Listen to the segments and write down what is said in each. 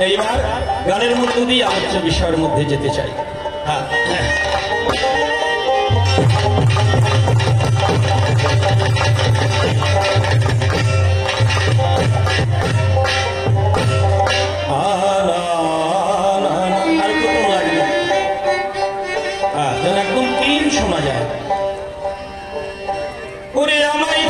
এইবার গানের মধ্যে দিয়ে আলোচ্য বিষয়ের মধ্যে যেতে চাই। হ্যাঁ একদম ক্লিন শোনা যায়। ওরে আমায়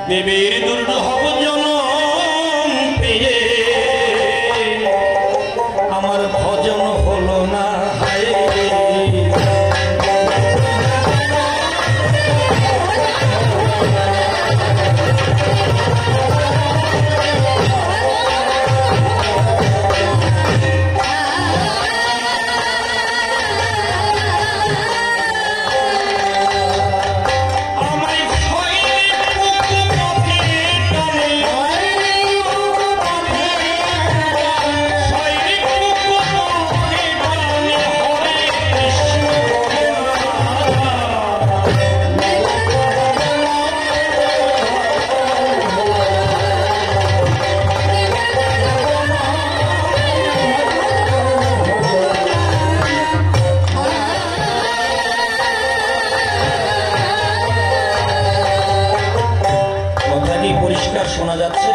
দেবীর দুর্লভ জনম পেয়ে আমার ভজন হলো না। হায় শোনা যাচ্ছে?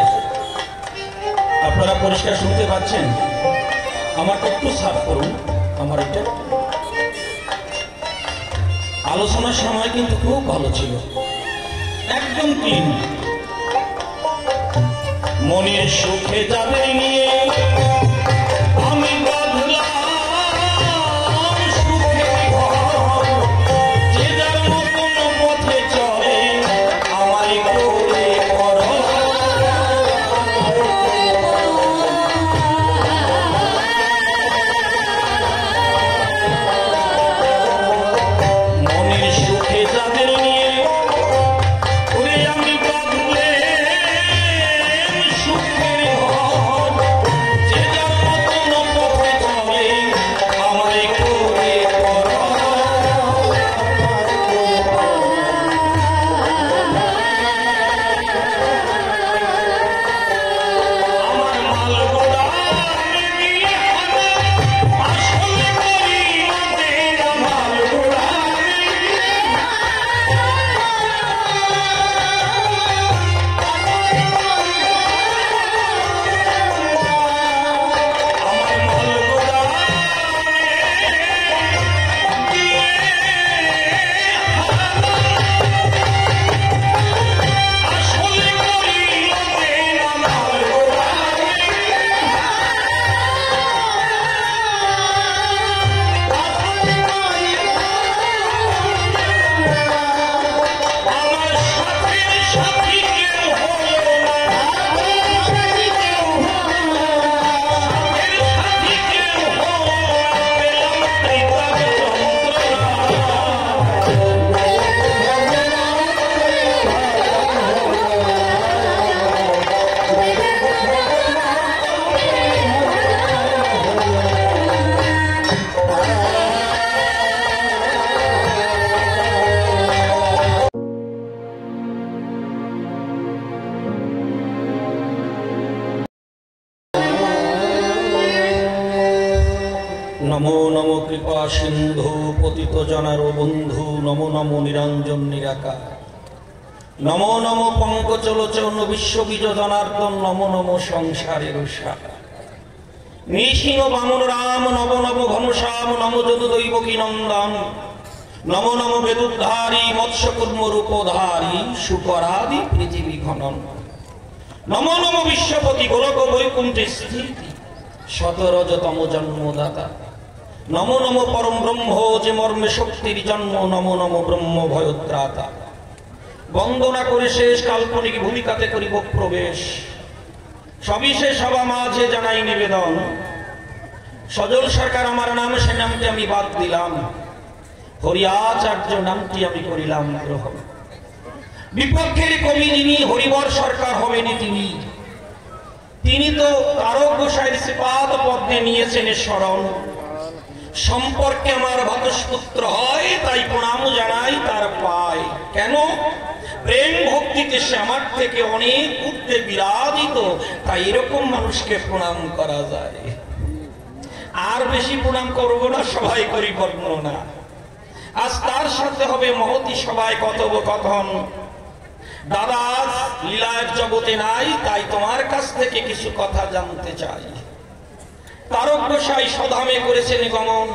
আপনারা পরিষ্কার শুনতে পাচ্ছেন? আমারটা একটু সাফ করুন। আমার এটা আলোচনার সময় কিন্তু খুব ভালো ছিল, একদম ক্লিন। মনের সুখে যাবে নিয়ে আমি नमो नमो कृपा सिंधु पतित जनार बंधु नमो नमो निरंजन निराकार नमो नमो पंकजलोचन विश्वबीज जनार्दन नमो नमो संसारेर सार नृसिंह बामन राम नव नव घनश्याम नमो जदुदैवकी नंदन नमो नमो वेदुद्धारी मत्स्यकूर्म रूपधारी शुकरादि पृथिवी खनन नमो नमो विश्वपति गोलक वैकुंठ स्थिति शतरजतम जन्मदाता नमो नमो परम ब्रह्म जे मर्मे शक्तिर जन्म नमो नमो ब्रह्म भयत्राता वंदना करे शेष काल्पनिक भूमिकाते करिब प्रवेश सविशेष सभा माझे जानाई निवेदन सजल सरकार आमार नाम से नामके आमी बाद दिलाम হরিয়াচার্য নামটি আমি করিলাম গ্রহণ। বিপক্ষের কবি যিনি হরিবর সরকার হবেনি তিনি তো তারক গোসাইয়ের শ্রীপাদ পদ্মে নিয়েছেন শরণ। সম্পর্কে আমার ভতস্পুত্র হয়, তাই প্রণাম জানাই তার পায়। কেন? প্রেম ভক্তিতে সে আমার থেকে অনেক ঊর্ধ্বে বিরাজিত, তাই এরকম মানুষকে প্রণাম করা যায়। আর বেশি প্রণাম করবো না, সবাই করি বর্ণনা। আজ তার সাথে হবে মহতি সবাই কথোপকথন। দাদা লীলার জগতে নাই, তাই তোমার কাছ থেকে কিছু কথা জানতে চাই। তারক গোসাই স্বধামে করেছেন গমন,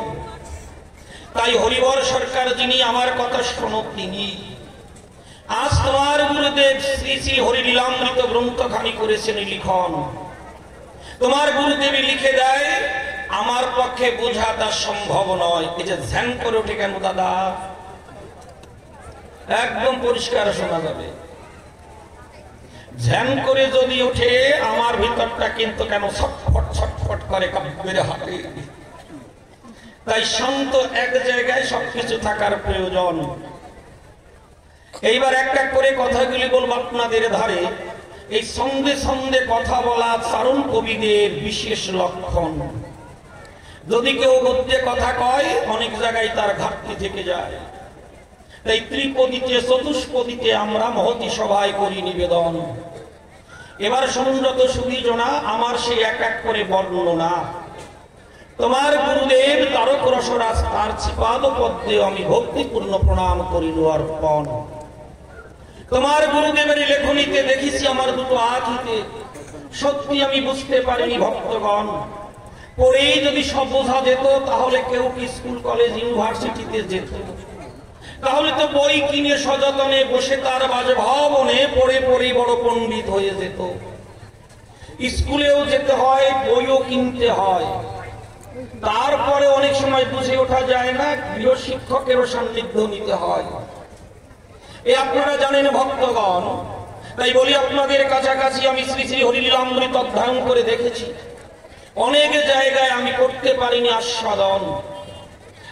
তাই হরিবর সরকার যিনি আমার কথা শোনো তিনি। আজ তোমার গুরুদেব শ্রী শ্রী হরিলীলামৃত গ্রন্থখানি করেছেন লিখন। তোমার গুরুদেবী লিখে দেয়, আমার পক্ষে বোঝা তা সম্ভব নয়। এই যে ধ্যান করে ওঠে কেন দাদা, একদম পরিষ্কার শোনা যাবে। ধ্যান করে যদি ওঠে আমার ভিতরটা কিন্তু কেন ছটফট ছটফট করে কাব্যের হাতে। তাই শান্ত এক জায়গায় সবকিছু থাকার প্রয়োজন। এইবার একটা করে কথাগুলি বলবো আপনাদের ধারে। এই সঙ্গে সঙ্গে কথা বলা চারণ কবিদের বিশেষ লক্ষণ। যদি কেউ গদ্যে কথা কয় অনেক জায়গায় তার ঘাটতি থেকে যায়। তাই ত্রিপদীতে চতুষ্পদীতে আমরা মহতি সভায় করি নিবেদন। এবার সমুন্নত সুবিজনা আমার সেই এক এক করে বর্ণনা। তোমার গুরুদেব তারক রসরাজ তার শ্রীপাদ পদ্মে আমি ভক্তিপূর্ণ প্রণাম করিল অর্পণ। তোমার গুরুদেবের লেখনীতে দেখেছি আমার দুটো আঁখিতে, সত্যি আমি বুঝতে পারিনি ভক্তগণ। পড়েই যদি সব বোঝা যেত তাহলে কেউ কি স্কুল কলেজ ইউনিভার্সিটিতে যেত? তাহলে তো বই কিনে সযতনে বসে তার বাসভবনে পড়ে পড়ে বড় পণ্ডিত হয়ে যেত। স্কুলেও যেতে হয়, বইও কিনতে হয়। তারপরে অনেক সময় বুঝে ওঠা যায় না, গৃহ শিক্ষকেরও সান্নিধ্য নিতে হয়। আপনারা জানেন ভক্তগণ, তাই বলি আপনাদের কাছাকাছি আমি শ্রী শ্রী হরিলীলামৃত অধ্যয়ন করে দেখেছি। অনেক জায়গায় আমি করতে পারিনি আস্বাদন।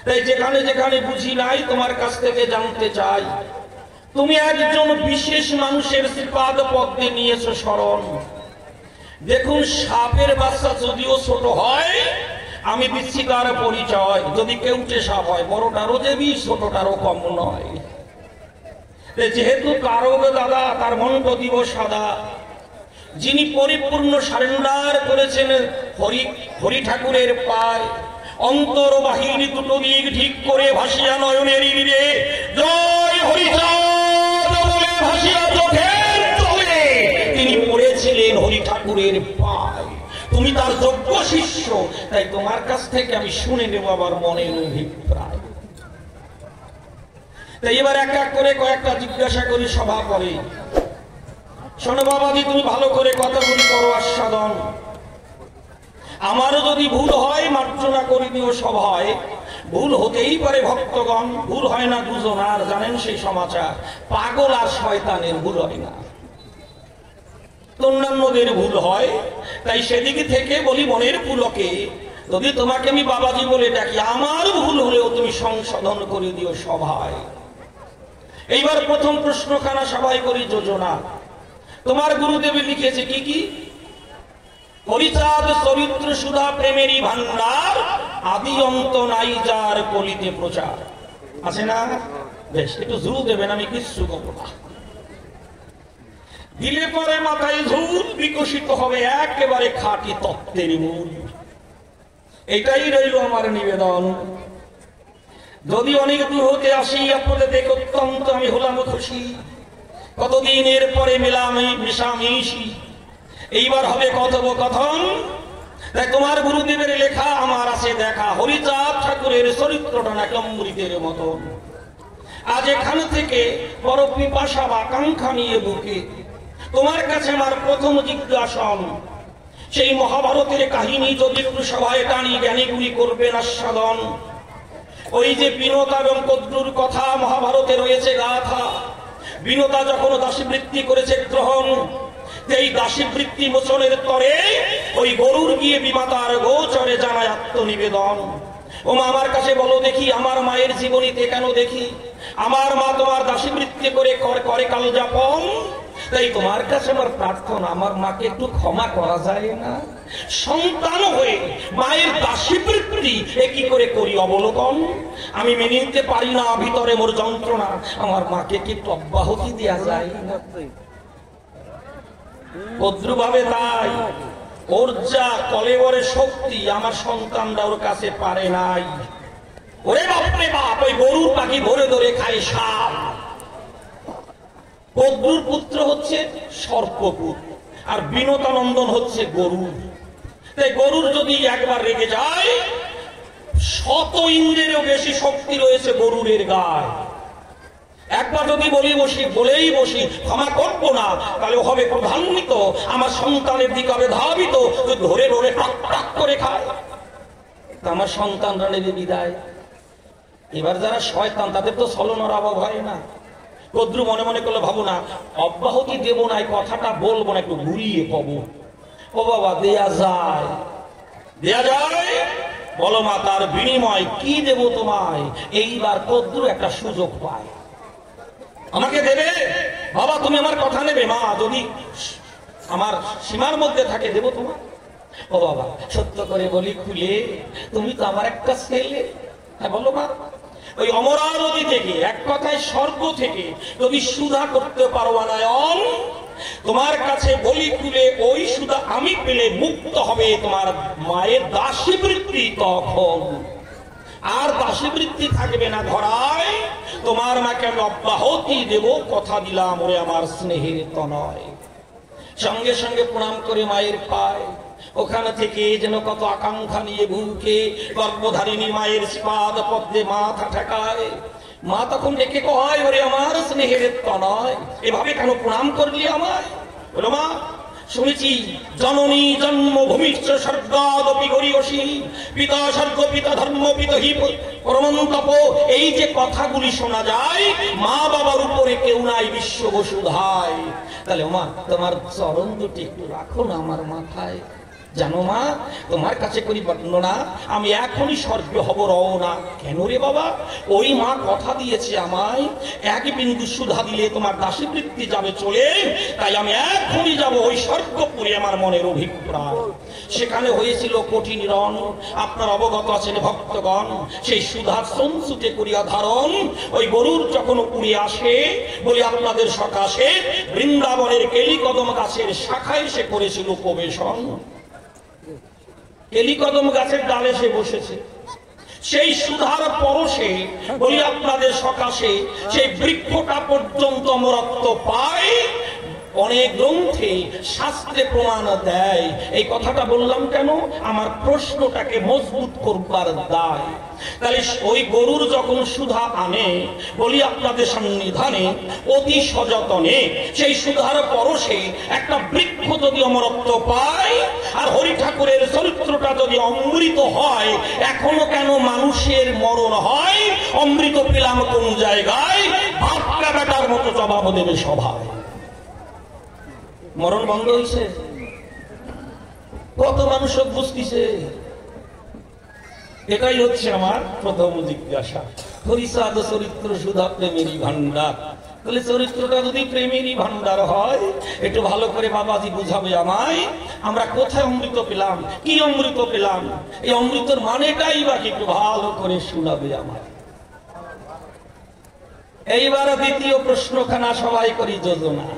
তাই যেখানে যেখানে বুঝি নাই তোমার কাছ থেকে জানতে চাই। তুমি একজন বিশেষ মানুষের শ্রীপাদ পদ্মে নিয়েছো শরণ। দেখুন, সাপের বাচ্চা যদিও ছোট হয় আমি দিচ্ছি তার পরিচয়। যদি কেউটে সাপ হয়, বড়টারও যে বিষ, ছোটটারও কম নয়। যেহেতু তারক দাদা, তার মন্ত্র দিব সাদা। যিনি পরিপূর্ণ সারেন্ডার করেছেন হরি ঠাকুরের পায়, অন্তর বাহির দুটো দিক ঠিক করে ভাসিয়া নয়নের নীরে জয় হরিচাঁদ বলে ভাসিয়া চোখের জলে তিনি পড়েছিলেন হরি ঠাকুরের পায়। তুমি তার যোগ্য শিষ্য, তাই তোমার কাছ থেকে আমি শুনে নেব আমার মনের অভিপ্রায়। তাই এবার এক এক করে কয়েকটা জিজ্ঞাসা করি সভা করে। শোনো বাবাজি, তুমি ভালো করে কথাগুলি করো আস্বাদন। আমারও যদি ভুল হয় মার্জনা করে দিও সভায়। ভুল হতেই পারে ভক্তগণ, ভুল হয় না দুজন। আর জানেন সেই সমাচার, পাগল আর শয়তানের ভুল হয় না, অন্যান্যদের ভুল হয়। তাই সেদিক থেকে বলি মনের পুলকে, যদি তোমাকে আমি বাবাজি বলে ডাকি, আমার ভুল হলেও তুমি সংশোধন করে দিও সভায়। এইবার প্রথম প্রশ্নখানা সবাই করি যোজনা। তোমার গুরুদেব লিখেছে কি কি? হরিচাঁদ চরিত্র সুধা প্রেমেরই ভান্ডার, আদি অন্ত নাই যার কলিতে প্রচার। আছে না? বেশ, একটু ঝুল দেবেন, আমি কিচ্ছু করবো না। দিলে পরে মাথায় ঝুল, বিকশিত হবে একেবারে খাঁটি তত্ত্বের মূল। এটাই রইল আমার নিবেদন। যদি অনেক দূর হতে আসি আপনাদের দেখে অত্যন্ত আমি হলাম খুশি। কতদিনের পরে মিশামিশি, এইবার হবে কথোপকথন। তাই তোমার গুরুদেবের লেখা আমার আছে দেখা। হরিচাঁদ ঠাকুরের চরিত্রটা নাকি অমৃতের মতন। আজ এখান থেকে বড় পিপাসা বা আকাঙ্ক্ষা নিয়ে বুকে তোমার কাছে আমার প্রথম জিজ্ঞাসন, সেই মহাভারতের কাহিনী যদি একটু সভায় টানি, জ্ঞানীগুলি করবেন আস্বাদন। ওই যে বিনতা এবং কদ্রুর কথা মহাভারতে রয়েছে গাথা। বিনতা যখন দাসীবৃত্তি করেছে গ্রহণ, এই দাসীবৃত্তি মোচনের তরে ওই গরুর গিয়ে বিমাতার গোচরে জানায় আত্মনিবেদন। ও মা, আমার কাছে বলো দেখি, আমার মায়ের জীবনীতে কেন দেখি আমার মা তোমার দাসীবৃত্তি করে করে কাল যাপন। তাই তোমার কাছে আমার প্রার্থনা, আমার মাকে একটু ক্ষমা করা যায় না? সন্তান হয়ে মায়ের দাসীবৃত্তি এ কি করে করি অবলোকন? আমি মেনে নিতে পারি না ভিতরে মোর যন্ত্রণা, আমার মাকে কি একটু অব্যাহতি দেওয়া যায় না? ভদ্রভাবে তাই ওর যা কলেবরের শক্তি আমার সন্তানরা ওর কাছে পারে নাই। ওরে বাপরে বাপ, ওই গরুর পাখি ধরে ধরে খায় সাপ। পদ্মুর পুত্র হচ্ছে সর্পপুর, আর বিনোদানন্দন হচ্ছে গরুর। তাই গরুর যদি একবার রেগে যায়, শত ইন্দ্রেরও বেশি শক্তি রয়েছে গরুর এর গায়ে। একবার যদি বলেই বসি ক্ষমা করবো না, তাহলে হবে প্রধান্বিত, আমার সন্তানের দিকে হবে ধাবিত, ধরে ধরে টাক টাক করে খায়। আমার সন্তানরা নেবে বিদায়। এবার যারা শয়তান তাদের তো ছলনার অভাব হয় না। কদ্রু মনে মনে করলে ভাবো না, অব্যাহতি দেব না, এই কথাটা বলবো না, একটু ঘুরিয়ে কব। ও বাবা, দেয়া যায়, দেয়া যায়। বলো মা, তার বিনিময় কি দেব তোমায়? এইবার কদ্রু একটা সুযোগ পায়, আমাকে দেবে বাবা, তুমি আমার কথা নেবে মা, যদি আমার সীমার মধ্যে থাকে দেব তোমার। ও বাবা, সত্য করে বলি খুলে, তুমি তো আমার একটা ছেলে। হ্যাঁ বলো মা, ওই অমরাবতী থেকে, এক কথায় স্বর্গ থেকে যদি সুধা করতে পারো আনায়ন, তোমার কাছে বলি খুলে ওই সুধা আমি পেলে মুক্ত হবে তোমার মায়ের দাসীবৃত্তি। তখন আর দাসীবৃত্তি থাকবে না ধরায়, তোমার মাকে আমি অব্যাহতি দেব, কথা দিলাম। ওরে আমার স্নেহের তনয়। সঙ্গে সঙ্গে প্রণাম করে মায়ের পায়। ওখানে থেকে যেন কত আকাঙ্ক্ষা নিয়ে বুকে গর্ভধারিণী মায়ের পাদ পদ্মে মাথা ঠেকায়। মা তখন ডেকে কয়, ওরে আমার স্নেহের তনয়, এভাবে কেন প্রণাম করলি আমায়? বলো মা, শুনেছি জননী জন্মভূমিশ্চ স্বর্গাদপি গরীয়সী, পিতা স্বর্গ পিতা ধর্ম পিতহি পরমন্তপ। এই যে কথাগুলি শোনা যায়, মা বাবার উপরে কেউ নাই বিশ্ব বসুধায়। তাহলে মা, তোমার চরণ দুটি একটু রাখো না আমার মাথায়। জানো মা, তোমার কাছে করি বর্ণনা, আমি এখনই স্বর্গে হব রওনা। কেন রে বাবা? ওই মা কথা দিয়েছে আমায়, এক বিন্দু সুধা দিলে তোমার দাসীবৃত্তি যাবে চলে। তাই আমি এখনই যাব ওই স্বর্গপুরে, আমার মনের অভিপ্রায়। সেখানে হয়েছিল কঠিন রণ, আপনার অবগত আছেন ভক্তগণ। সেই সুধার সংসুতে করিয়া ধারণ ওই গরুর যখন উড়ে আসে, বলি আপনাদের সকাশে বৃন্দাবনের কেলিকদম গাছের শাখায় সে করেছিল প্রবেশন। কেলিকদম গাছের ডালে সে বসেছে, সেই সুধার পরশে বলি আপনাদের সকাশে সেই বৃক্ষটা পর্যন্ত অমরত্ব পায়। অনেক গ্রন্থে শাস্ত্রে প্রমাণ দেয়। এই কথাটা বললাম কেন? আমার প্রশ্নটাকে মজবুত করবার দায়। তাহলে ওই গরুর যখন সুধা আনে, বলি আপনাদের সন্নিধানে অতি সযতনে সেই সুধার পরশে একটা বৃক্ষ যদি অমরত্ব পায়, আর হরি ঠাকুরের চরিত্রটা যদি অমৃত হয়, এখনো কেন মানুষের মরণ হয়? অমৃত পেলাম কোন জায়গায়? ভাবটা বেটার মতো জবাব দেবে সভায়। মরণ বন্ধ হয়েছে? কত মানুষ বুঝতেছে? এটাই হচ্ছে আমার প্রথম জিজ্ঞাসা। হরিচাঁদ চরিত্র সুধা প্রেমেরই ভান্ডার। তাহলে চরিত্রটা যদি প্রেমেরই ভান্ডার হয়, একটু ভালো করে বাবাজি বুঝাবে আমায়, আমরা কোথায় অমৃত পেলাম, কি অমৃত পেলাম, এই অমৃতর মানেটাই বাকি একটু ভালো করে শোনাবে আমায়। এইবার দ্বিতীয় প্রশ্নখানা সবাই করি যোজনা।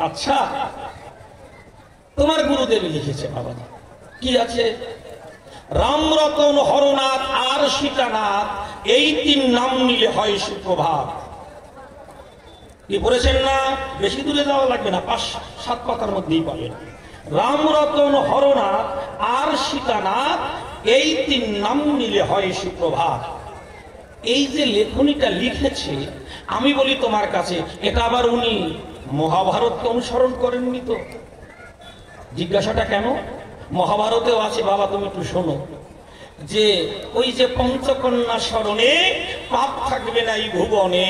আচ্ছা, তোমার গুরুদেব লিখেছে বাবা, কি আছে? রামরতন, হরনাথ আর সীতানাথ, এই তিন নাম নিলে হয় সুপ্রভাত। কি পড়েছেন না? বেশি দূরে যাওয়া লাগবে না, 5-7 পাতার মধ্যেই পাবেন। রামরতন, হরনাথ আর সীতানাথ, এই তিন নাম নিলে হয় সুপ্রভাত। এই যে লেখনীটা লিখেছে, আমি বলি তোমার কাছে, এটা আবার উনি মহাভারতকে অনুসরণ করেননি তো? জিজ্ঞাসাটা কেন? মহাভারতেও আছে বাবা, তুমি একটু শোনো, যে ওই যে পঞ্চকন্যা স্মরণে পাপ থাকবে না এই ভুবনে,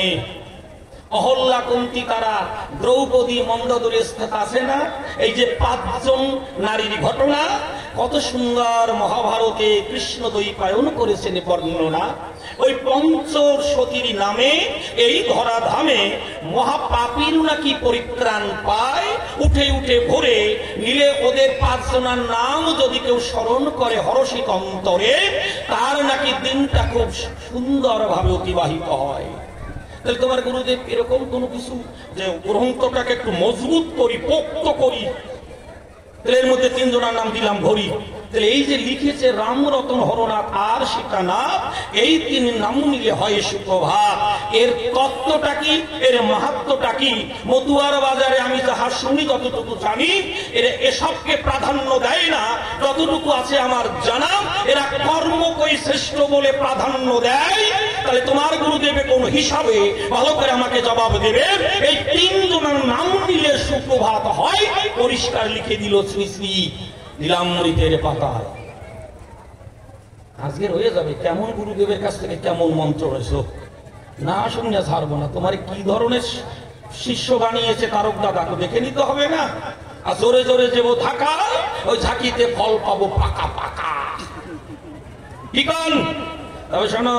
অহল্যা, কুন্তী, তারা, দ্রৌপদী, মন্দোদরী আছে না, এই যে 5 জন নারীর ঘটনা কত সুন্দর মহাভারতে কৃষ্ণ দ্বৈপায়ন করেছেন বর্ণনা। ওই পঞ্চর সতীর নামে এই ধরাধামে মহাপাপীর নাকি পরিত্রাণ পায়, উঠে উঠে ভরে নিলে ওদের 5 জনের নাম যদি কেউ স্মরণ করে হরষিত অন্তরে, তার নাকি দিনটা খুব সুন্দরভাবে অতিবাহিত হয়। তাহলে তোমার গুরুদেব এরকম কোনো কিছু যে গ্রন্থটাকে একটু মজবুত করি, পোক্ত করি, তাহলে এর মধ্যে 3 জনের নাম দিলাম ভরি। তাহলে এই যে লিখেছে রামরতন, হরনাথ আর সীতানাথ, এই 3 নাম নিলে হয় সুপ্রভাত। এর তত্ত্বটা কি, এর মাহাত্ম্যটা কি? মতুয়ার বাজারে আমি যাহা শুনি, যতটুকু জানি, এরা এসবকে প্রাধান্য দেয় না, যতটুকু আছে আমার জানা, এরা কর্মকই শ্রেষ্ঠ বলে প্রাধান্য দেয়। তাহলে তোমার গুরুদেবে কোন হিসাবে ভালো করে আমাকে জবাব দেবে। এই 3 জনের নাম নিলে সুপ্রভাত হয়, পরিষ্কার লিখে দিল শ্রী শ্রী নীলামৃতের পাতায়। আজকের হয়ে যাবে কেমন গুরুদেবের কাছ থেকে কেমন মন্ত্র রয়েছে, না শুনে ছাড়বো না। তোমার কি ধরনের শিষ্য বানিয়েছে তারক দাদাকে দেখে নিতে হবে না? আর জোরে জোরে যেব থাকা, ওই ঝাঁকিতে ফল পাবো পাকা পাকা। কি কন? তবে শোনো,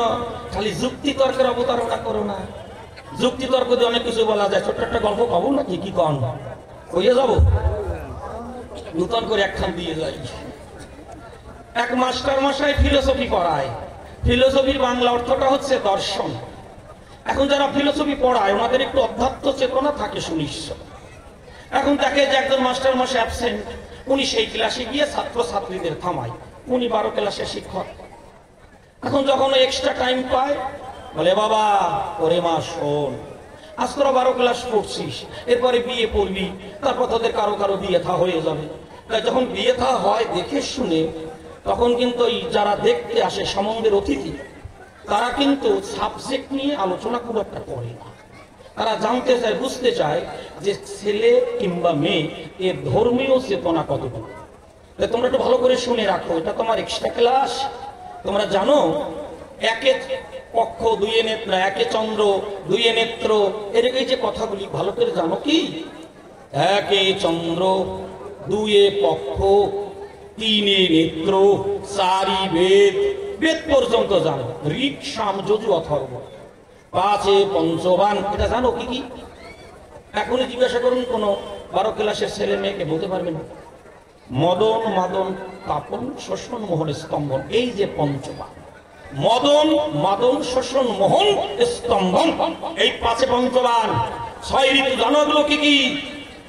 খালি যুক্তি তর্কের অবতারণা করো না। যুক্তি তর্ক দিয়ে অনেক কিছু বলা যায়। ছোট্ট একটা গল্প পাবো নাকি? কি কন? হয়ে যাবো নূতন করে একখান দিয়ে যাই। এক মাস্টার মশাই ফিলোসফি পড়ায়। ফিলোসফির বাংলা অর্থটা হচ্ছে দর্শন। এখন যারা ফিলোসফি পড়ায় ওনাদের একটু অধ্যাত্ম চেতনা থাকে সুনিশ্চিত। এখন দেখে যে একজন মাস্টার মশাই অ্যাবসেন্ট, উনি সেই ক্লাসে গিয়ে ছাত্র ছাত্রীদের থামায়। উনি 12 ক্লাসের শিক্ষক। এখন যখন এক্সট্রা টাইম পায় বলে, বাবা ওরে মা শোন, আজ তোরা 12 ক্লাস পড়ছিস, এরপরে বিয়ে পড়বি, তারপর তোদের কারো কারো বিয়ে থা হয়ে যাবে। তাই যখন বিয়ে থা হয় দেখে শুনে, তখন কিন্তু যারা দেখতে আসে সম্বন্ধের অতিথি, তারা কিন্তু সাবজেক্ট নিয়ে আলোচনা খুব একটা করে না। তারা জানতে চায়, বুঝতে চায় যে ছেলে কিংবা মেয়ে এর ধর্মীয় চেতনা কতটুকু। তোমরা একটু ভালো করে শুনে রাখো, এটা তোমার এক্সট্রা ক্লাস। তোমরা জানো, একে পক্ষ দুয়ে নেত্র, একে চন্দ্র দুয়ে নেত্র, এর এই যে কথাগুলি ভালো করে জানো কি? একে চন্দ্র, দুয়ে পক্ষ, তিনে নেত্র, 4 বেদ, বেদ পর্যন্ত জানো। ঋক, সাম, যজু, অথর্ব, 5 পঞ্চবান, এটা জানো কি কি? এখনই জিজ্ঞাসা করুন কোন 12 ক্লাসের ছেলে মেয়েকে, বলতে পারবে না। মদন, মাদন, তাপন, শোষণ, মোহন, স্তম্ভন, এই যে পঞ্চবান, মদন, মাদন, শোষণ, মোহন, স্তম্ভন, এই 5 পঞ্চবান। 6 ঋতু জানো এগুলো কি কি?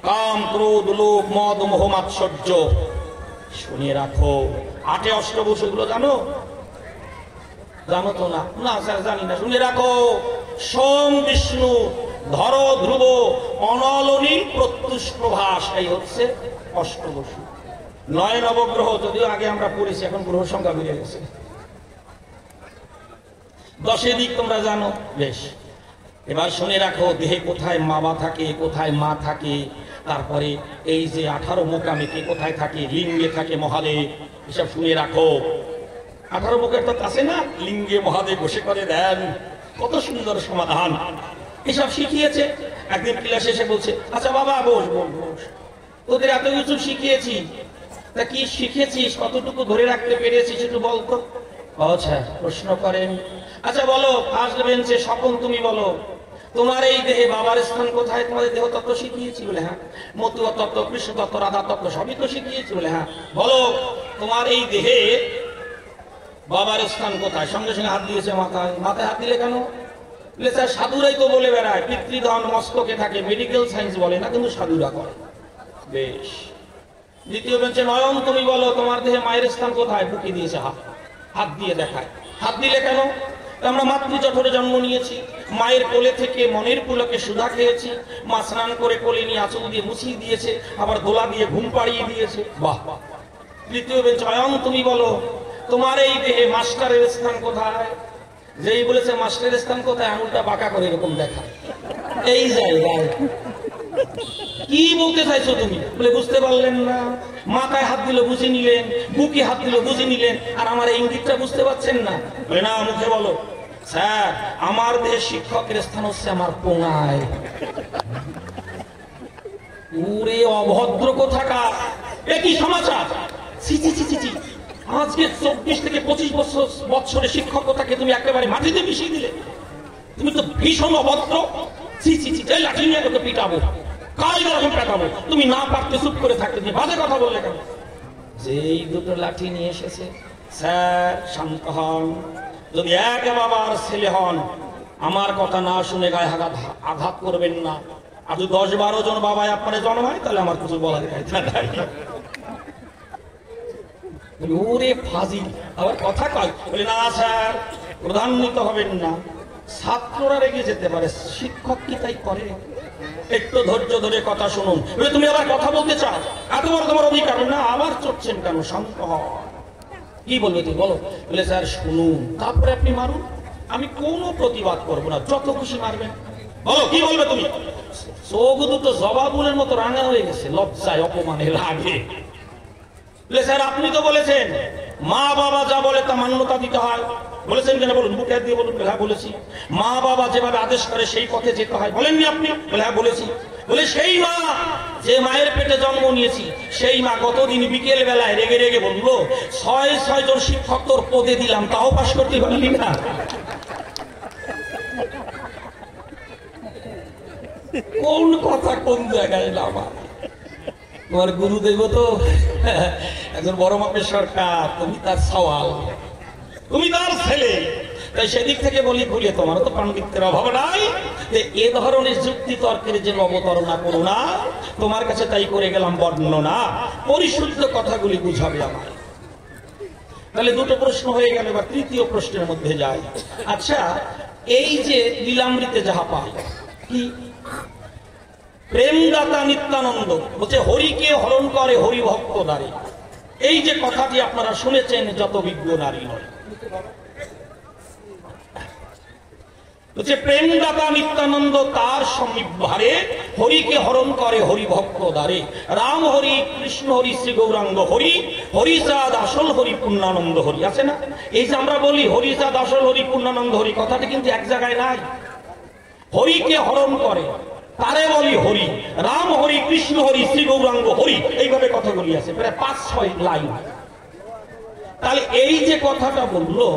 কাম, ক্রোধ, লোভ, মদ, মোহ, মাৎসর্য। শুনে রাখো। 8 অষ্টবসু, এগুলো জানো? জানো তো না? না স্যার জানি না। শুনে রাখো। সোম, বিষ্ণু, ধর, ধ্রুব, অনল, নীল, প্রত্যুষ, প্রভাস, এই হচ্ছে অষ্টবসু। 9 নবগ্রহ, যদিও আগে আমরা পড়েছি, এখন গ্রহ সংখ্যা বেড়ে গেছে। 10 দিক তোমরা জানো বেশ। এবার শুনে রাখো, দেহে কোথায় বাবা থাকে, কোথায় মা থাকে, তারপরে এই যে 18 মোকামে কে কোথায় থাকে, লিঙ্গে থাকে মহাদেব, এসব শুনে রাখো। 18 মুখের তো আছে না, লিঙ্গে মহাদেব বসে করে দেন, কত সুন্দর সমাধান। এসব শিখিয়েছে। একদিন ক্লাসে এসে বলছে, আচ্ছা বাবা বস বস বস, তোদের এত কিছু শিখিয়েছি, তা কি শিখেছিস, কতটুকু ধরে রাখতে পেরেছিস একটু বলতো। আচ্ছা, প্রশ্ন করেন। আচ্ছা বলো, ফার্স্ট বেঞ্চে স্বপন তুমি বলো, তোমার এই দেহে বাবার স্থান কোথায়? তোমাদের দেহ তত্ত্ব শিখিয়েছি বলে হ্যাঁ। মতুয়া তত্ত্ব, কৃষ্ণ তত্ত্ব, রাধা তত্ত্ব সবই তো শিখিয়েছি বলে হ্যাঁ। বলো, তোমার এই দেহে বাবার স্থান কোথায়? সঙ্গে সঙ্গে হাত দিয়েছে মাথায়। মাথায় হাত দিলে কেন? স্যার সাধুরাই তো বলে বেড়ায়, পিতৃধন মস্তকে থাকে, মেডিকেল সায়েন্স বলে না, কিন্তু সাধুরা করে। বেশ। দ্বিতীয় বেঞ্চে নয়ন তুমি বলো, তোমার দেহে মায়ের স্থান কোথায়? বুকে দিয়েছে হাত, হাত দিয়ে দেখায়। হাত দিলে কেন? আমরা মাতৃ জঠরে জন্ম নিয়েছি, মায়ের কোলে থেকে মনের পুলকে সুধা খেয়েছি, মা স্নান করে কোলে নিয়ে আঁচল দিয়ে মুছিয়ে দিয়েছে, আবার দোলা দিয়ে ঘুম পাড়িয়ে দিয়েছে। বাহ। তৃতীয় বেঞ্চে অয়ন তুমি বলো, তোমার এই দেহে মাস্টারের স্থান কোথায়? যেই বলেছে মাস্টারের স্থান কোথায়, আঙুলটা বাঁকা করে এরকম দেখা, এই জায়গায়। কি বলতে চাইছো তুমি? বলে বুঝতে পারলেন না। মাথায় হাত দিল বুঝে নিলেন, বুকে হাত দিল বুঝে নিলেন, আর আমার এই ইঙ্গিতটা বুঝতে পারছেন না? বলে না, মুখে বলো। স্যার আমার দেশ শিক্ষকের স্থান হচ্ছে আমার পোঙায়। পুরে অভদ্র কোথাকার, একই সমাচার। ছি ছি ছি ছি ছি, আজকে 24 থেকে 25 বছরের শিক্ষকতাকে তুমি একেবারে মাটিতে মিশিয়ে দিলে। তুমি তো ভীষণ অভদ্র। ছি ছি ছি, লাঠি নিয়ে তোকে পিটাবো, কাজ এরকম পেটাবো। তুমি না পারতে চুপ করে থাকতে, তুমি বাজে কথা বললে কেন? যেই দুটো লাঠি নিয়ে এসেছে, স্যার শান্ত হন, যদি এক বাবার ছেলে হন আমার কথা না শুনে গায়ে আঘাত করবেন না। আর যদি 10-12 জন বাবাই আপনার জন্মায় তাহলে আমার কিছু বলার নাই। ওরে ফাজিল, আবার কথা কয় বলে না স্যার প্রধান্বিত হবেন না, ছাত্ররা রেগে যেতে পারে, শিক্ষক কি তাই করে? একটু ধৈর্য ধরে কথা শুনুন। তুমি আবার কথা বলতে চাও, এত বড় তোমার অধিকার না, আবার চড়ছেন কেন? শান্ত হও। কি বলবে তুই বলো? বলে স্যার শুনুন, তারপরে আপনি মারুন, আমি কোনো প্রতিবাদ করবো না, যত খুশি মারবেন। বলো কি বলবে তুমি? চোখ দুটো জবাবুলের মতো রাঙা হয়ে গেছে লজ্জায় অপমানে রাগে। স্যার আপনি তো বলেছেন মা বাবা যা বলে তা মান্যতা দিতে হয়। বলেছেন কিনা বলুন, মুখে দিয়ে বলুন। হ্যাঁ বলেছি। মা বাবা যেভাবে আদেশ করে সেই পথে যেতে হয়, বলেননি আপনি? বলে হ্যাঁ বলেছি। বলে সেই মা, যে মায়ের পেটে জন্ম নিয়েছি, সেই মা গতদিন বিকেল বেলায় রেগে রেগে বললো 6 জন শিক্ষক তোর পদে দিলাম, তাও পাশ করতে পারলি না। কোন কথা কোন জায়গায় নামা? তোমার গুরুদেব তো একজন বড় মাপের সরকার, তুমি তার সওয়াল, তুমি তার ছেলে, তাই সেদিক থেকে বলি ভুলিয়ে তোমার তো পাণ্ডিত্যের অভাব নাই। এ ধরনের যুক্তি তর্কের যে অবতারণা করো না, তোমার কাছে তাই করে গেলাম বর্ণনা, পরিশুদ্ধ কথাগুলি বুঝাবে আমার। তাহলে দুটো প্রশ্ন হয়ে গেল, এবার তৃতীয় প্রশ্নের মধ্যে যাই। আচ্ছা, এই যে লীলামৃতে যাহা পাই, কি প্রেমদাতা নিত্যানন্দ বলছে হরিকে হরণ করে হরিভক্ত নারী, এই যে কথাটি আপনারা শুনেছেন, যত বিজ্ঞ নারী নয়। বলছে প্রেমদাতা নিত্যানন্দ তার সমীপভারে হরিকে হরণ করে হরিভক্ত দ্বারে। রাম হরি কৃষ্ণ হরি শ্রী গৌরাঙ্গ হরি, হরিচাঁদ আসল হরি পূর্ণানন্দ হরি। আছে না? এই যে আমরা বলি হরিচাঁদ আসল হরি পূর্ণানন্দ হরি, কথাটি কিন্তু এক জায়গায় নাই। হরিকে হরণ করে তারে বলি হরি, রাম হরি কৃষ্ণ হরি শ্রী গৌরাঙ্গ হরি, এইভাবে কথাগুলি আছে, প্রায় 5-6 লাইন। তাহলে এই যে কথাটা বললো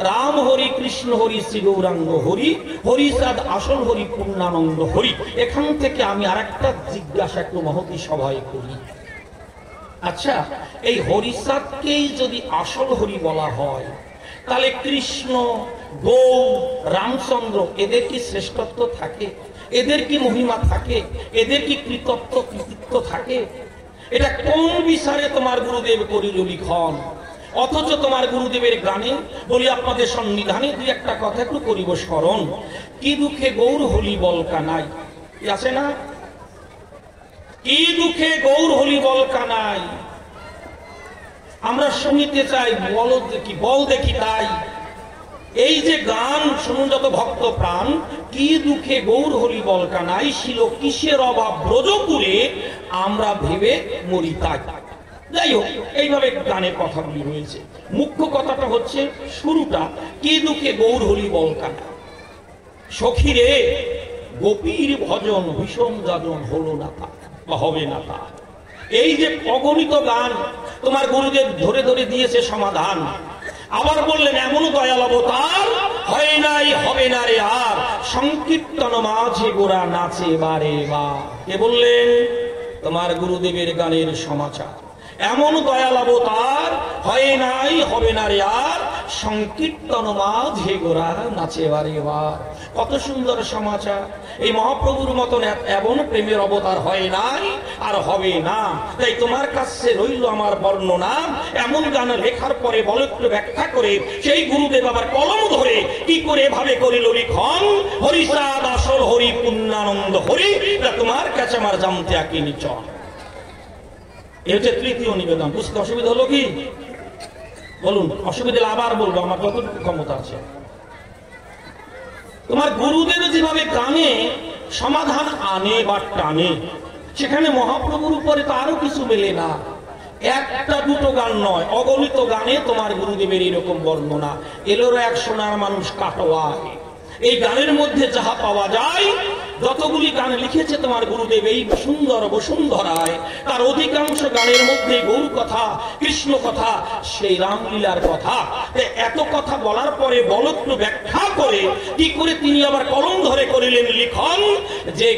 রাম হরি কৃষ্ণ হরি শ্রী গৌরাঙ্গ হরি, হরিচাঁদ আসল হরি পূর্ণানন্দ হরি, এখান থেকে আমি আরেকটা জিজ্ঞাসা একটু মহতি সভায় করি। আচ্ছা, এই হরিচাঁদকেই যদি আসল হরি বলা হয়, তাহলে কৃষ্ণ, গৌর, রামচন্দ্র এদের কি শ্রেষ্ঠত্ব থাকে? এদের কি মহিমা থাকে? এদের কি কৃতিত্ব থাকে? এটা কোন বিচারে তোমার গুরুদেব করিল লিখন? অথচ তোমার গুরুদেবের গানে বলি আপনাদের সন্নিধানে দুই একটা কথা একটু করিব স্মরণ। কি দুঃখে গৌর হলি বল কানাই, আছে না? কি দুঃখে গৌর হলি বল কানাই, আমরা শুনিতে চাই, বল দেখি, বল দেখি তাই। এই যে গান শুনুন যত ভক্ত প্রাণ, কি দুঃখে গৌর হলি বল কানাই, ছিল কিসের অভাব ব্রজপুরে, আমরা ভেবে মরি তাই। যাই হোক, এইভাবে গানের কথাগুলি রয়েছে। মুখ্য কথাটা হচ্ছে শুরুটা, কি দুঃখে গৌর হলি বল কানাই। সখীরে গোপীর ভজন ভীষণ যাজন হলো না তা, বা হবে না তা। এই যে অগণিত গান তোমার গুরুদেব ধরে ধরে দিয়েছে সমাধান। আবার বললেন এমন দয়াল অবতার হয় নাই, হবে না রে আর, সংকীর্তন মাঝে গোরা নাচে বারে বা। কে বললেন? তোমার গুরুদেবের গানের সমাচার। এমন দয়াল অবতার হয় নাই, হবে না রে আর, সংকীর্তন মাঝে গোরা নাচে বারে বা। কত সুন্দর সমাচার! এই মহাপ্রভুর মতন এমন প্রেমের অবতার হয় নাই আর হবে না। তাই তোমার কাছে রইল আমার বর্ণনা। এমন গান লেখার পরে বল একটু ব্যাখ্যা করে, সেই গুরুদেব আবার কলম ধরে কি করে ভাবে করিল লিখন, হরিচাঁদ আসল হরি পূর্ণানন্দ হরি, তোমার কাছে আমার জানতে আকি নিচন। এ হচ্ছে তৃতীয় নিবেদন। বুঝতে অসুবিধা হলো কি? বলুন, অসুবিধা আবার বলবো, আমার যতটুকু ক্ষমতা আছে। তোমার গুরুদেব যেভাবে গানে সমাধান আনে বা টানে, সেখানে মহাপ্রভুর উপরে তো আরো কিছু মেলে না। একটা দুটো গান নয়, অগণিত গানে তোমার গুরুদেবের এরকম বর্ণনা। এলোরা এক সোনার মানুষ কাটোয়ায়, এই গানের মধ্যে যাহা পাওয়া যায়, যতগুলি গান লিখেছে তোমার গুরুদেব এই সুন্দর বসুন্ধরায়, তার অধিকাংশ গানের মধ্যে গৌর কথা, কৃষ্ণ কথা, সেই রামলীলার কথা। এত কথা বলার পরে বলো একটু ব্যাখ্যা করে কি করে তিনি আবার কলম ধরে করিলেন লিখন যে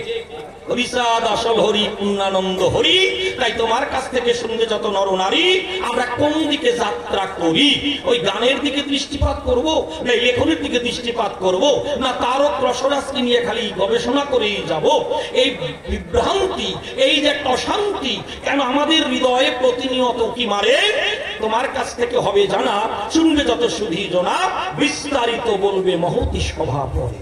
হরিচাঁদ আসল হরি পূর্ণানন্দ হরি। তাই তোমার কাছ থেকে শুনবে যত নরনারী, আমরা কোন দিকে যাত্রা করি, ওই গানের দিকে দৃষ্টিপাত করব, না লেখনের দিকে দৃষ্টিপাত করব, না তারও রসরাজকে নিয়ে খালি গবেষণা করেই যাব? এই বিভ্রান্তি, এই যে একটা অশান্তি কেন আমাদের হৃদয়ে প্রতিনিয়ত কি মারে, তোমার কাছ থেকে হবে জানা। শুনবে যত সুধী জনা, বিস্তারিত বলবে মহতি সভা পরে।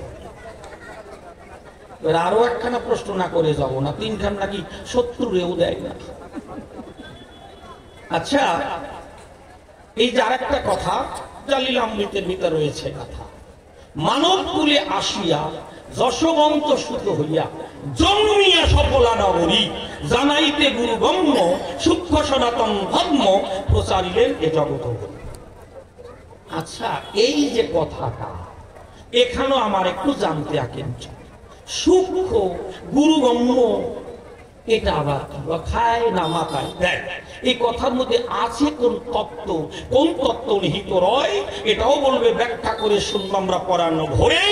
আরো একখানা প্রশ্ন না করে যাব না, তিনখান নাকি শত্রুরেও দেয় না। আচ্ছা, এই যে আরেকটা কথা জালিলামৃতের ভিতরে রয়েছে কথা, মানব কুলে আসিয়া যশবন্ত সুত হইয়া জন্মিয়া সফলা নগরী, জানাইতে গুরু গম্য সূক্ষ্ম সনাতন ধর্ম প্রচারিলেন এ জগৎ। আচ্ছা, এই যে কথাটা এখানেও আমার একটু জানতে আকাঙ্ক্ষা। সূক্ষ্ম গুরুগম্য এটা আবার খায় না মাথায় দেয়, এই কথার মধ্যে আছে কোন তত্ত্ব, কোন তত্ত্ব নিহিত রয়, এটাও বলবে, ব্যাখ্যা করে শুনবো আমরা পড়ানো ভরে।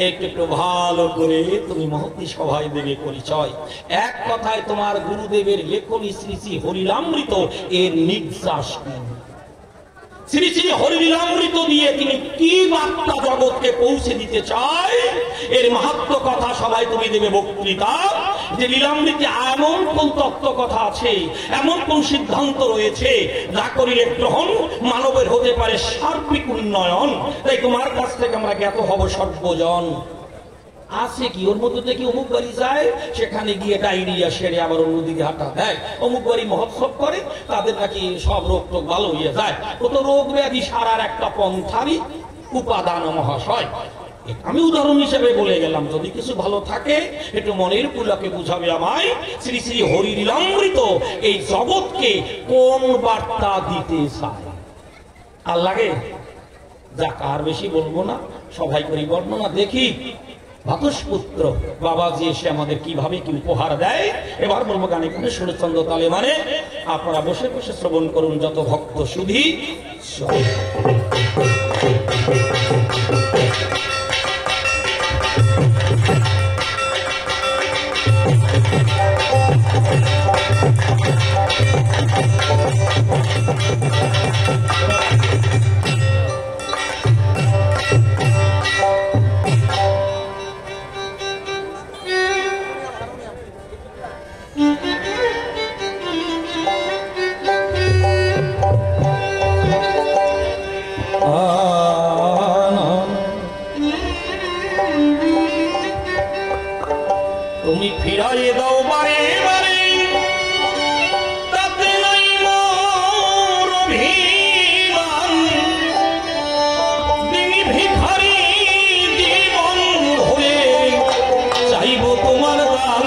একটু ভালো করে তুমি মহতি সভায় দেবে পরিচয়। এক কথায় তোমার গুরুদেবের লেখনী শ্রী শ্রী হরিলামৃত এর নির্যাস শ্রী শ্রী হরিলীলামৃত দিয়ে তিনি কি বার্তা জগৎকে পৌঁছে দিতে চায়, এর মাহাত্ম্য কথা সবাই তুমি দেবে বক্তৃতা। যে লীলামৃতে এমন কোন তত্ত্ব কথা আছে, এমন কোন সিদ্ধান্ত রয়েছে যা করিলে গ্রহণ মানবের হতে পারে সার্বিক উন্নয়ন। তাই তোমার কাছ থেকে আমরা জ্ঞাত হব সর্বজন। আছে কি ওর মধ্যে দেখি অমুক বাড়ি যায়, সেখানে গিয়ে ডায়রিয়া সেরে আবার অন্যদিকে হাঁটা দেয়, অমুক বাড়ি মহোৎসব করে, তাদের নাকি সব রোগ টোগ ভালো হয়ে যায়। ও তো রোগ ব্যাধি সারার একটা পন্থারই উপাদান মহাশয়। আমি উদাহরণ হিসেবে বলে গেলাম, যদি কিছু ভালো থাকে একটু মনের পুলকে বুঝাবে আমায়। শ্রী শ্রী হরিলীলামৃত এই জগৎকে কোন বার্তা দিতে চায় আর লাগে, যাক আর বেশি বলবো না, সবাই করি বর্ণনা দেখি। ভাতসপুত্র বাবাজি এসে আমাদের কিভাবে কি উপহার দেয় এবার বলবো গানে গানে সুরচন্দ্র তালে, মানে আপনারা বসে বসে শ্রবণ করুন যত ভক্ত সুধী। তুমি ফিরাইয়ে দাও বারে বারে, তাতে নাই মোর অভিমান, দিনী ভিখারি জীবন ভরে চাইব তোমার দান।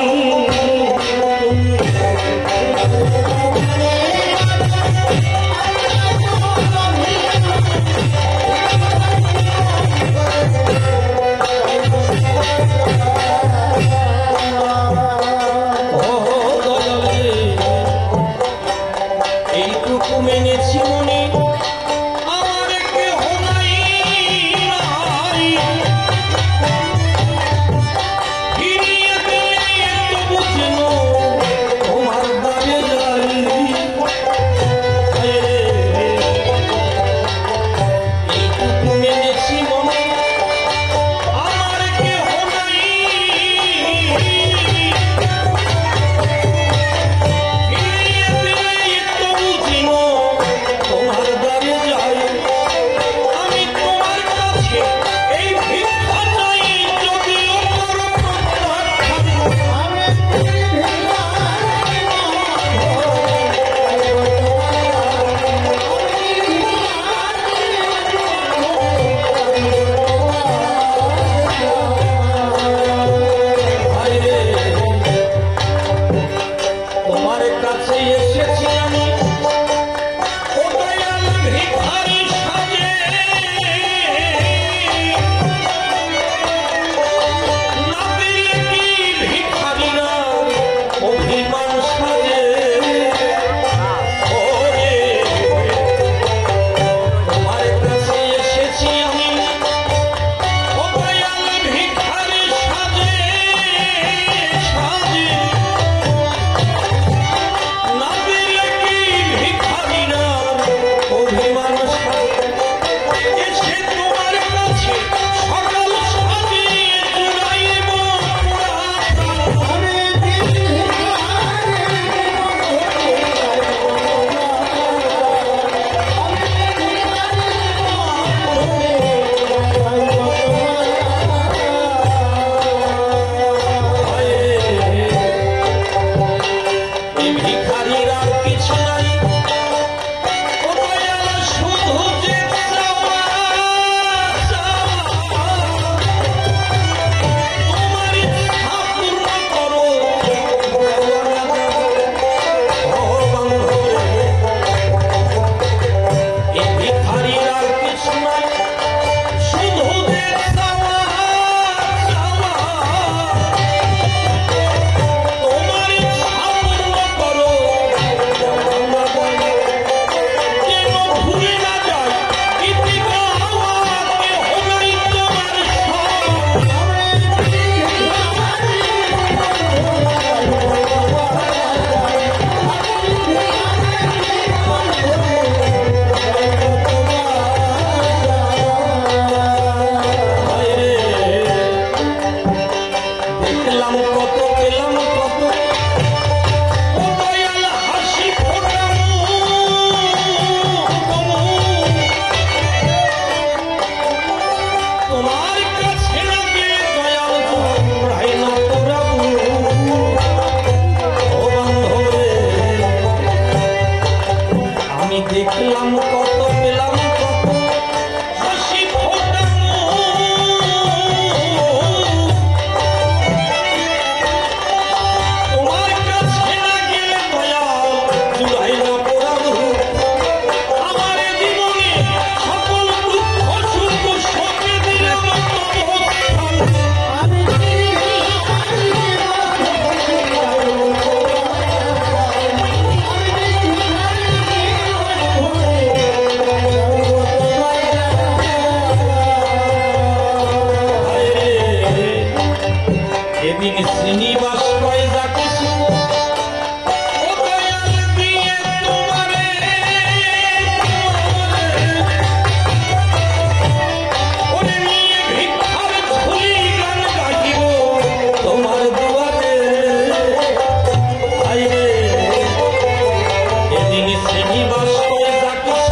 দেখলাম কত পেলাম কত দেখলাম কত পেলাম কত হাসি ফোটানো তোমার কাছে না গেলে দয়াল চুড়াই না পোড়াবো আমার জীবনে সকল দুঃখ সুখ সঁপে দিলাম এদিন শ্রীনিবাস কয় যা কিছু দিয়ে তোমারে ওরে নিয়ে ভিক্ষার ঝুলি গান গাহিব তোমার দুয়ারে আইরে এদিন শ্রীনিবাস কয় যা কিছু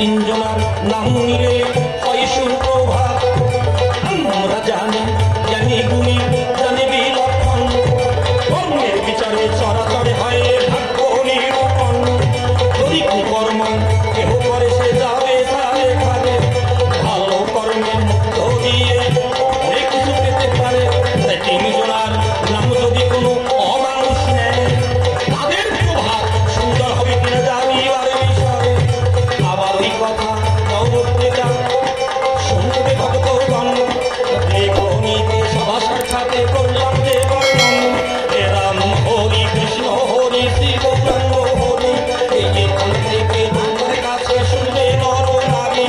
তিনজনার নাম নিলে হয় সুপ্রভাত আমরা জানি জানি গুণী জানি বিলক্ষণ কর্মের বিচারে চরাচরে হয় ভাগ্য নিরূপণ যদি কুকর্ম কেহ করে সে যাবে সারে খাবে ভালো কর্মের মুক্ত দিয়ে অনেক কিছু পেতে পারে তাই তিনজনার নাম যদি কোনো অমানুষ নেয় তাদের প্রভাব সুন্দর হবে কিনা জানি কথা নবপত্রিকা শুনবে ভগবান দেখনিতে সভা সাক্ষাতে করলাম যে বর্ণন হে রাম হরি কৃষ্ণ হরি শিব ব্রহ্ম হরি এই যে থেকে তোমার কাছে শুনবে নর নারী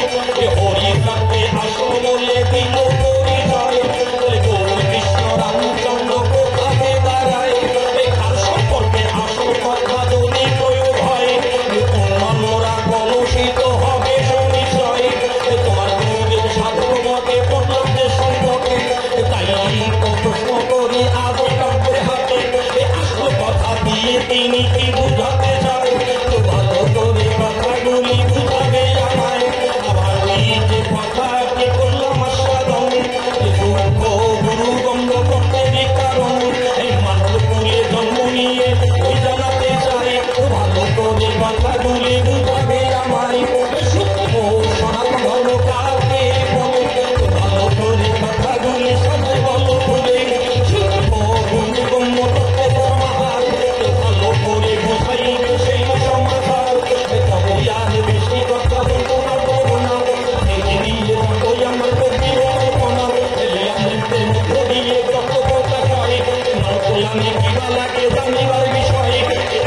হরি থাকতে আসো বলে দিল পরিচয় গৌর কৃষ্ণ রামচন্দ্র কোথাতে দাঁড়ায় কার সম্পর্কে আসল কথা যদি প্রয়োগ হয় অন্যরা কলুষিত হবে সুনিশ্চয় তোমার গুরুদেব সাধক মতে পড়লাম যে সম্পর্কে তাই প্রশ্ন করি আজ কাব্যের হাতে আসল কথা দিয়ে তিনি কি বুঝাতে চায় তো ভালো করে কথাগুলি বুঝাবে আমায় আবার ওই যে কথাটি করলাম আস্বাদন দুঃখ গুরু গঙ্গ করতে কারণ এই মানব কুলে জন্ম নিয়ে লাগে জানিবার বিষয়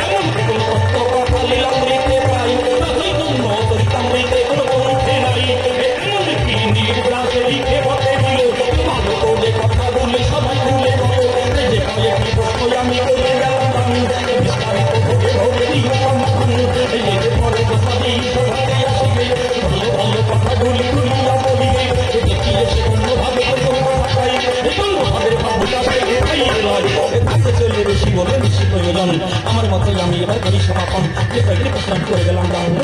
এমন কোন তত্ত্ব কথা লীলামৃতে পাই তাতেই জন্য তরিতামৃতে কোনো গ্রন্থে নাই এমন কি নির্গ্রাসে লিখে বসে দিল ভালো করে কথা বলে সবাই ভুলে গেল যে কয়েকটি প্রশ্ন আমি করে গেলাম বিস্তারিত ভোগে ভোগে দিল সমাধান পরে কথা দিই সভাতে আসিবে ভালো ভালো কথা গুলি গুলিয়া বলিবে দেখিয়ে সে অন্যভাবে বেশি বলে বেশি প্রয়োজন আমার মতো আমি এবার করি সমাপন যে কয়েকটি প্রশ্ন করে গেলাম আমি